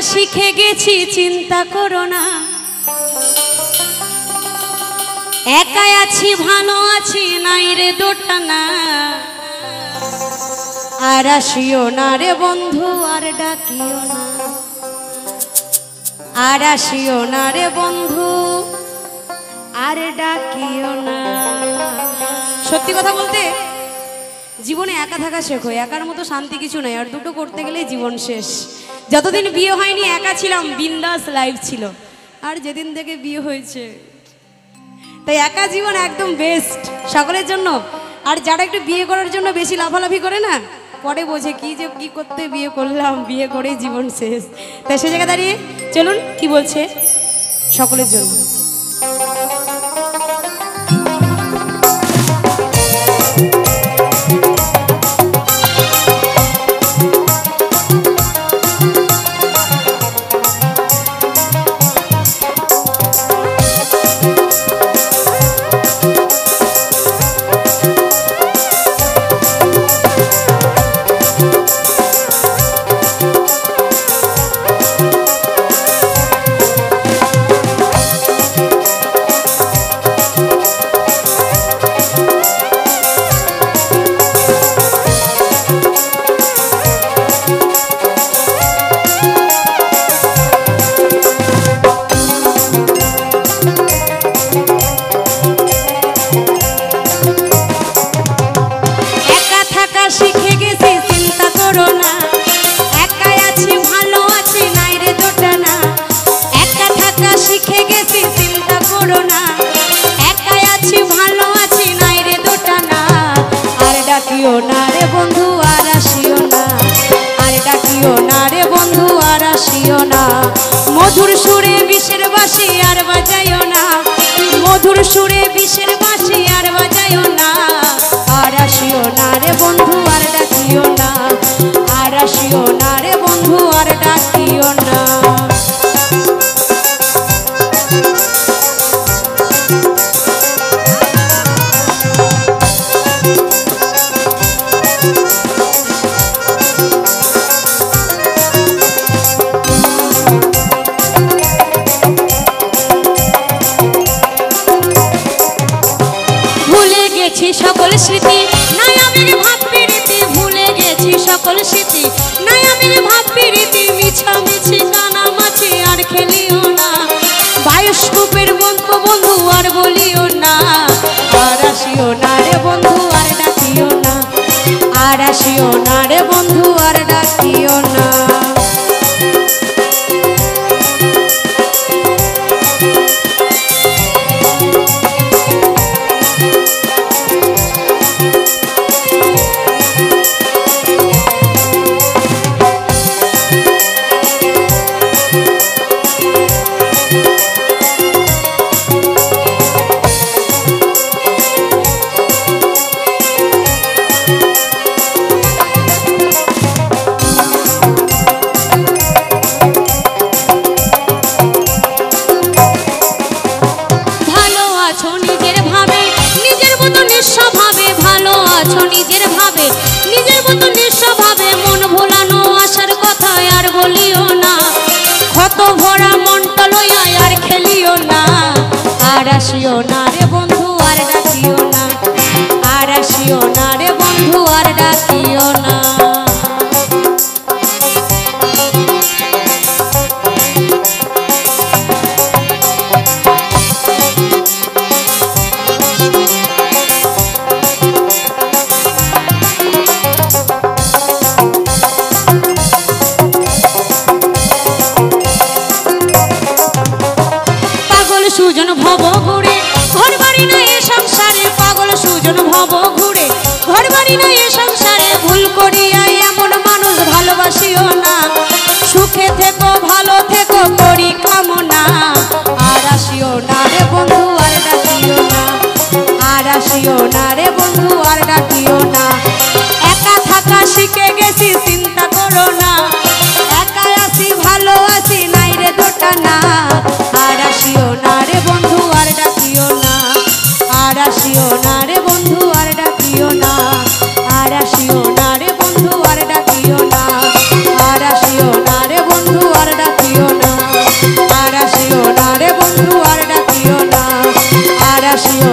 শিখে গেছি চিন্তা করো না, একাই আছি ভালো আছি নাই রে দোটানা। আর আসিও না রে বন্ধু আর ডাকিও না, আর আসিও না রে বন্ধু আর ডাকিও না। সত্যি কথা বলতে জীবনে একা থাকা শেখো, একার মতো শান্তি কিছু নাই, আর দুটো করতে গেলেই জীবন শেষ। যতদিন বিয়ে হয়নি একা ছিলাম, বিন্দাস লাইফ ছিল, আর যেদিন থেকে বিয়ে হয়েছে তাই একা জীবন একদম বেস্ট সকলের জন্য। আর যারা একটু বিয়ে করার জন্য বেশি লাফালাফি করে না, পরে বোঝে কি যে কি করতে বিয়ে করলাম, বিয়ে করে জীবন শেষ। তাই সে জায়গায় দাঁড়িয়ে চলুন কি বলছে সকলের জন্য। শিখে গেছি চিন্তা করো না, একাই আছি ভালো আছি নাই রে দোটানা। একা থাকা শিখে গেছি চিন্তা করো না, একাই আছি ভালো আছি নাই রে দোটানা। আর ডাকিও না রে বন্ধু আর আসিও না, আর ডাকিও না রে বন্ধু আর আসিও না। মধুর সুরে বিষের বাঁশি আর বাজাইও না, মধুর সুরে বিষের বাঁশি আর বাজাইও না। আর আসিও না রে বন্ধু আর ডাকিও না, আর আসিও না রে বন্ধু আর ডাকিও না। ভুলে গেছি সকল স্মৃতি নাই আমির ভাব প্রীতি, ভুলে গেছি সকল স্মৃতি নাই আমির ভাব প্রীতি। মিছামিছি কানামাছি আর খেলিও না, বায়ুস্কোপের বন্ধু বন্ধু আর বলিও না। আর আসিও না রে বন্ধু আর ডাকিও না, আর আসিও না রে বন্ধু আর ডাকিও না। নিজের ভাবে নিজের মতো নিঃস্বভাবে মন ভোলানো আসার কথা আর বলিও না। ক্ষত ভরা মনটা লইয়া আর খেলিও না। আর আসিও না রে বন্ধু আর ডাকিও না, আর আসিও না রে বন্ধু আর ডাকিও না। সুজন ভব ঘুরে ঘর বাড়ি নাই এ সংসারে, পাগল সুজন ভব ঘুরে ঘর বাড়ি নাই এ সংসারে। ভুল করিয়া এমন মানুষ ভালোবাসিও না, সুখে থেকো ভালো থেকো করি কামনা। আর আসিও না রে বন্ধু আর ডাকিও না, আর আসিও না রে বন্ধু আর ডাকিও না। একা থাকা শিখে গেছি চিন্তা করো না, একাই আছি ভালো আছি নাই রে দোটানা। আর আসিও না রে বন্ধু আর ডাকিও না, আর আসিও না রে বন্ধু আর ডাকিও না, আর আসিও না রে বন্ধু আর ডাকিও না, আর আসিও না রে বন্ধু আর ডাকিও না। ভালোবাসিও